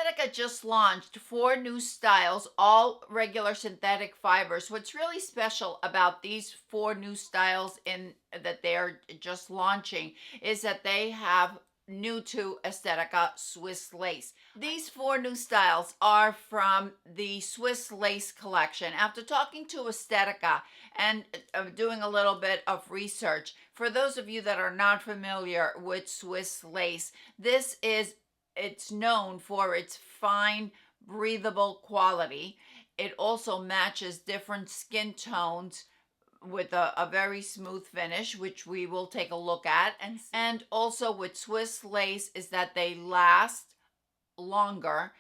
Estetica just launched 4 new styles, all regular synthetic fibers. What's really special about these 4 new styles in that they're just launching is that they have new to Estetica Swiss lace. These 4 new styles are from the Swiss lace collection. After talking to Estetica and doing a little bit of research, for those of you that are not familiar with Swiss lace, it's known for its fine, breathable quality. It also matches different skin tones with a very smooth finish, which we will take a look at. And also with Swiss lace is that they last longer,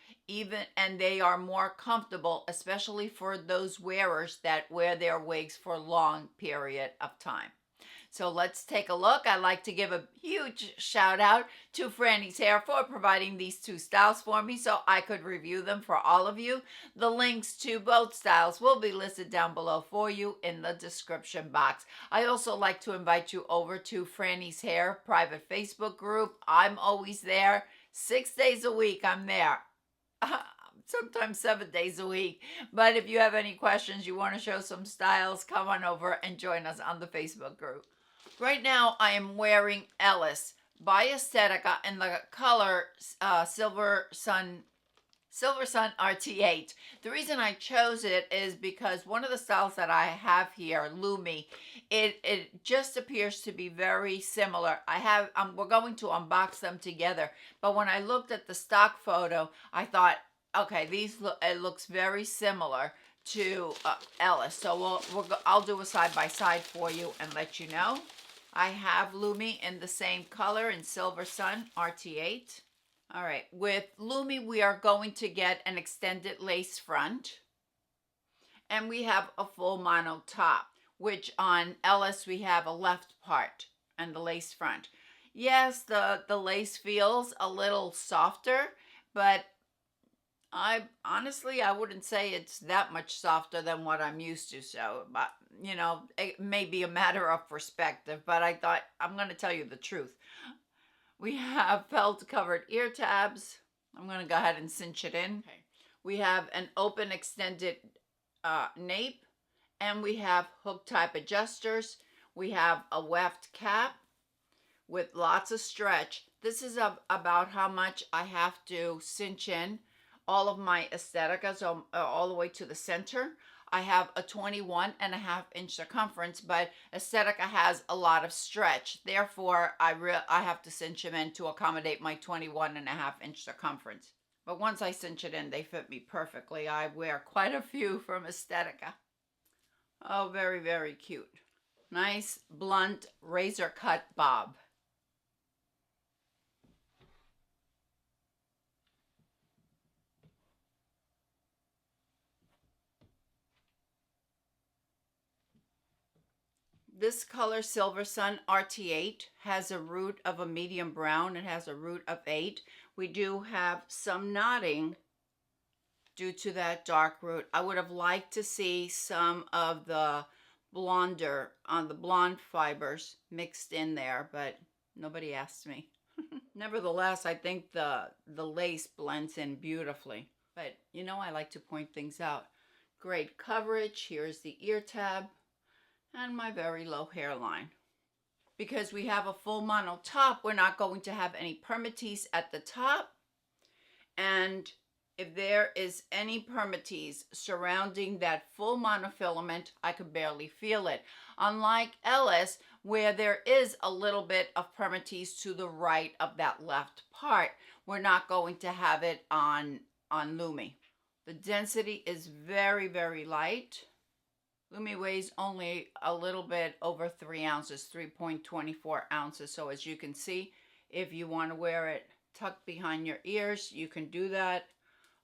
and they are more comfortable, especially for those wearers that wear their wigs for a long period of time. So let's take a look. I'd like to give a huge shout out to Frannie's Hair for providing these 2 styles for me so I could review them for all of you. The links to both styles will be listed down below for you in the description box. I also like to invite you over to Frannie's Hair private Facebook group. I'm always there. 6 days a week I'm there. Sometimes 7 days a week. But if you have any questions, you want to show some styles, come on over and join us on the Facebook group. Right now, I am wearing Ellis by Estetica in the color Silver Sun RT8. The reason I chose it is because one of the styles that I have here, Lumi, it just appears to be very similar. We're going to unbox them together, but when I looked at the stock photo, I thought, okay, it looks very similar to Ellis. So I'll do a side-by-side for you and let you know. I have Lumi in the same color in Silver Sun RT8. All right, with Lumi, we are going to get an extended lace front. And we have a full mono top, which on Ellis, we have a left part and the lace front. Yes, the lace feels a little softer, but I wouldn't say it's that much softer than what I'm used to. So, but you know, it may be a matter of perspective, but I thought I'm going to tell you the truth. We have felt covered ear tabs. I'm going to go ahead and cinch it in. Okay. We have an open extended nape, and we have hook type adjusters. We have a weft cap with lots of stretch. This is about how much I have to cinch in all of my Esteticas all the way to the center. I have a 21.5-inch circumference, but Estetica has a lot of stretch. Therefore, I have to cinch them in to accommodate my 21.5-inch circumference. But once I cinch it in, they fit me perfectly. I wear quite a few from Estetica. Oh, very, very cute. Nice, blunt, razor cut bob. This color, Silver Sun RT8, has a root of a medium brown. It has a root of 8. We do have some knotting due to that dark root. I would have liked to see some of the blonder on the blonde fibers mixed in there, but nobody asked me. Nevertheless, I think the lace blends in beautifully. But you know, I like to point things out. Great coverage. Here's the ear tab and my very low hairline. Because we have a full mono top, we're not going to have any permatease at the top. And if there is any permatease surrounding that full monofilament, I could barely feel it. Unlike Ellis, where there is a little bit of permatease to the right of that left part, we're not going to have it on Lumi. The density is very, very light. Lumi weighs only a little bit over 3 ounces, 3.24 ounces. So as you can see, if you want to wear it tucked behind your ears, you can do that.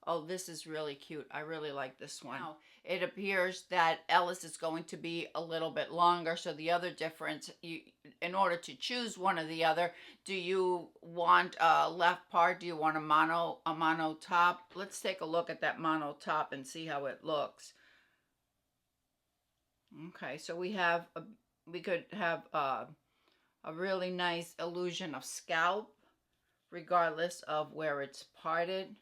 Oh, this is really cute. I really like this one. Now, it appears that Ellis is going to be a little bit longer. So the other difference, in order to choose one or the other, do you want a left part? Do you want a mono top? Let's take a look at that mono top and see how it looks. Okay, so we could have a really nice illusion of scalp, regardless of where it's parted.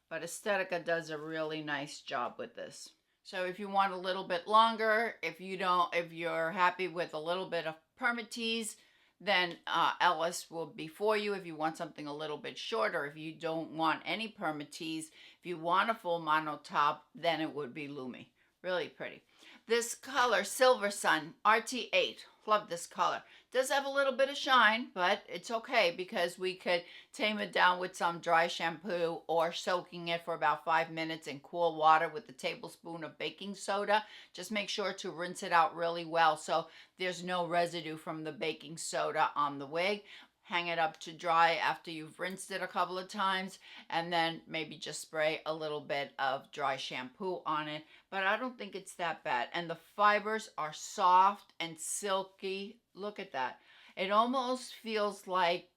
but Estetica does a really nice job with this. So if you want a little bit longer, if you're happy with a little bit of permatease, then Ellis will be for you. If you want something a little bit shorter, if you don't want any permatease, if you want a full mono top, then it would be Lumi. Really pretty. This color, Silver Sun, RT8. Love this color. Does have a little bit of shine, but it's okay because we could tame it down with some dry shampoo or soaking it for about 5 minutes in cool water with a tablespoon of baking soda. Just make sure to rinse it out really well so there's no residue from the baking soda on the wig. Hang it up to dry after you've rinsed it a couple of times, and then maybe just spray a little bit of dry shampoo on it. But I don't think it's that bad. And the fibers are soft and silky. Look at that. It almost feels like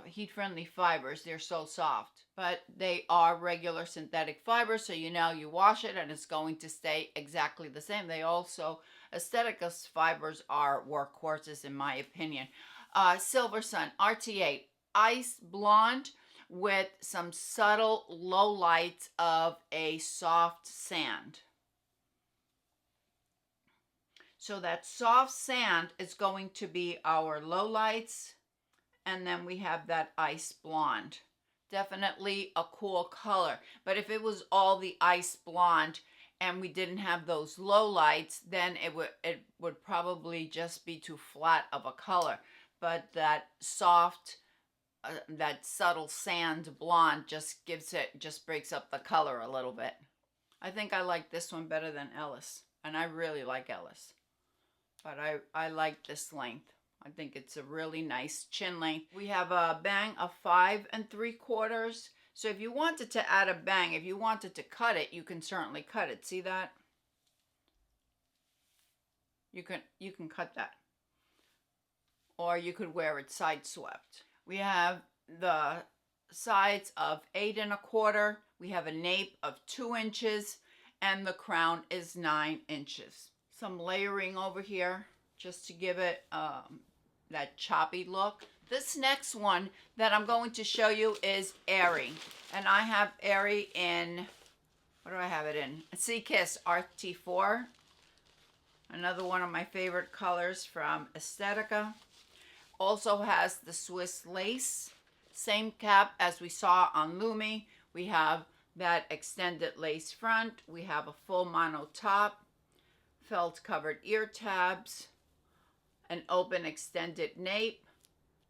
heat-friendly fibers. They're so soft. But they are regular synthetic fibers, so you know you wash it and it's going to stay exactly the same. They also, Estetica's fibers are workhorses in my opinion. Silver Sun RT8 Ice Blonde with some subtle low lights of a soft sand. So that soft sand is going to be our low lights, and then we have that ice blonde. Definitely a cool color, but if it was all the ice blonde and we didn't have those low lights, then it would probably just be too flat of a color. But that soft, that subtle sand blonde just breaks up the color a little bit. I think I like this one better than Ellis, and I really like Ellis. But I like this length. I think it's a really nice chin length. We have a bang of 5 3/4. So if you wanted to add a bang, if you wanted to cut it, you can certainly cut it. See that? You can cut that. Or you could wear it side swept. We have the sides of 8 1/4. We have a nape of 2 inches, and the crown is 9 inches. Some layering over here just to give it that choppy look. This next one that I'm going to show you is Airy, and I have Airy in, what do I have it in? Sea Kiss RT4. Another one of my favorite colors from Estetica. Also has the Swiss lace, same cap as we saw on Lumi. We have that extended lace front. We have a full mono top, felt covered ear tabs, an open extended nape,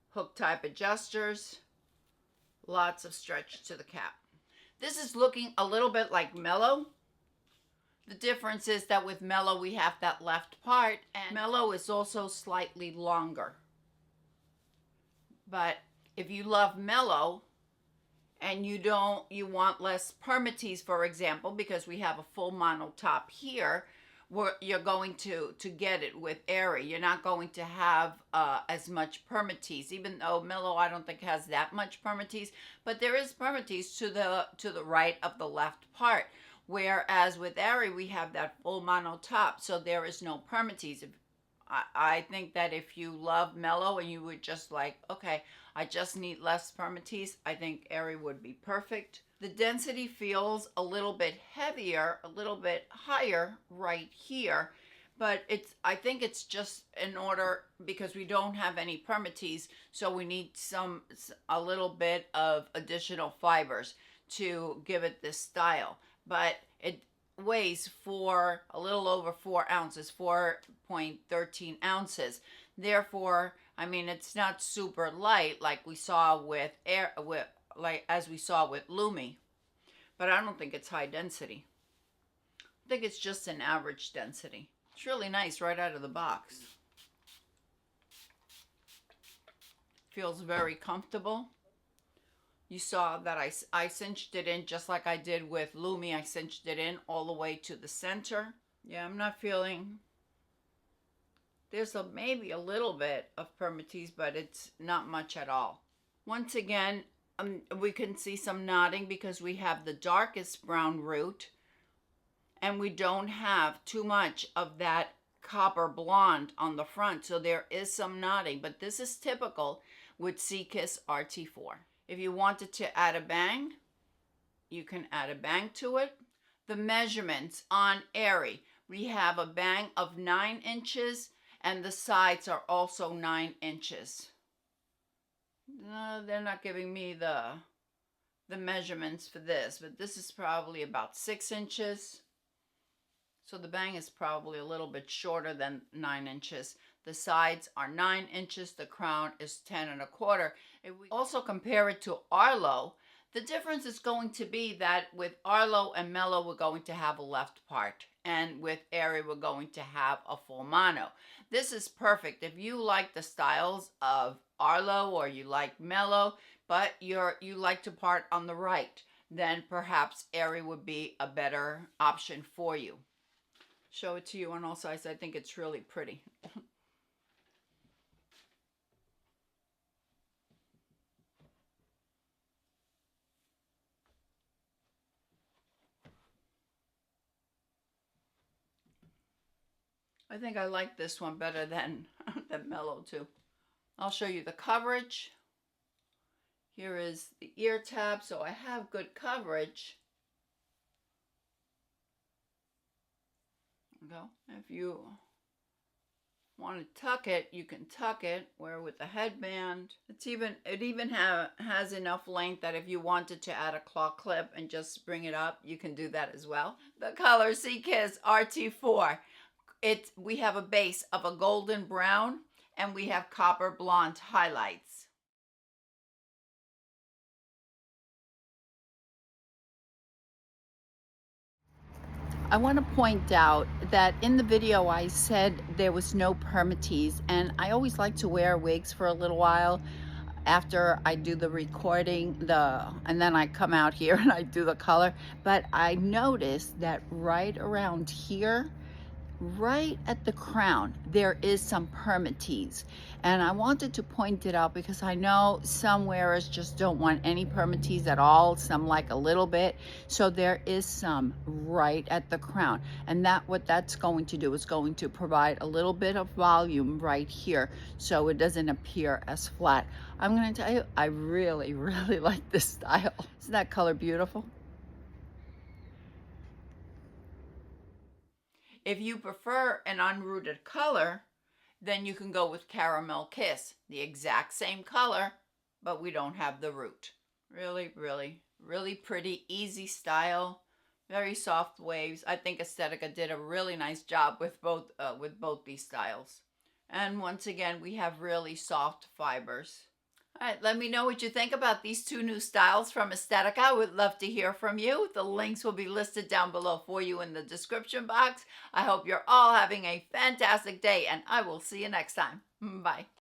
hook type adjusters, lots of stretch to the cap. This is looking a little bit like Mellow. The difference is that with Mellow we have that left part, and Mellow is also slightly longer. But if you love Mellow and you want less permatease, for example, because we have a full mono top here, you're going to get it with Airy. You're not going to have as much permatease, even though Mellow I don't think has that much permatease, but there is permatease to the right of the left part. Whereas with Airy we have that full mono top, so there is no permatease. I think that if you love Mellow and you would just like, okay, I just need less permatease, I think Airy would be perfect. The density feels a little bit heavier, a little bit higher right here, but I think it's just in order, because we don't have any permatease, so we need a little bit of additional fibers to give it this style. But it weighs a little over 4 ounces, 4.13 ounces. Therefore, I mean, it's not super light like we saw with as we saw with Lumi, but I don't think it's high density. I think it's just an average density. It's really nice right out of the box. Feels very comfortable. You saw that I cinched it in just like I did with Lumi. I cinched it in all the way to the center. Yeah, I'm not feeling, there's maybe a little bit of permatease, but it's not much at all. Once again, we can see some knotting because we have the darkest brown root and we don't have too much of that copper blonde on the front, so there is some knotting, but this is typical with Sea Kiss RT4. If you wanted to add a bang, you can add a bang to it. The measurements on AERI, we have a bang of 9 inches and the sides are also 9 inches. No, they're not giving me the measurements for this, but this is probably about 6 inches. So the bang is probably a little bit shorter than 9 inches. The sides are 9 inches. The crown is 10 1/4. If we also compare it to Arlo, the difference is going to be that with Arlo and Mellow, we're going to have a left part. And with AERI, we're going to have a full mono. This is perfect. If you like the styles of Arlo or you like Mellow, but you like to part on the right, then perhaps AERI would be a better option for you. Show it to you on all sides. I think it's really pretty. I think I like this one better than Mellow too. I'll show you the coverage. Here is the ear tab, so I have good coverage. There we go. If you want to tuck it, you can tuck it. Where with the headband, it even has enough length that if you wanted to add a claw clip and just bring it up, you can do that as well. The color Seakiss RT4. We have a base of a golden brown and we have copper blonde highlights. I want to point out that in the video I said there was no permatease, and I always like to wear wigs for a little while after I do the recording, and then I come out here and I do the color. But I noticed that right around here, right at the crown, there is some permatease, and I wanted to point it out because I know some wearers just don't want any permatease at all, some like a little bit. So there is some right at the crown, and what that's going to do is going to provide a little bit of volume right here so it doesn't appear as flat. I'm going to tell you, I really like this style. Isn't that color beautiful? If you prefer an unrooted color, then you can go with Caramel Kiss, the exact same color, but we don't have the root. Really pretty, easy style, very soft waves. I think Estetica did a really nice job with both these styles. And once again, we have really soft fibers. All right, let me know what you think about these two new styles from Estetica. I would love to hear from you. The links will be listed down below for you in the description box. I hope you're all having a fantastic day, and I will see you next time. Bye.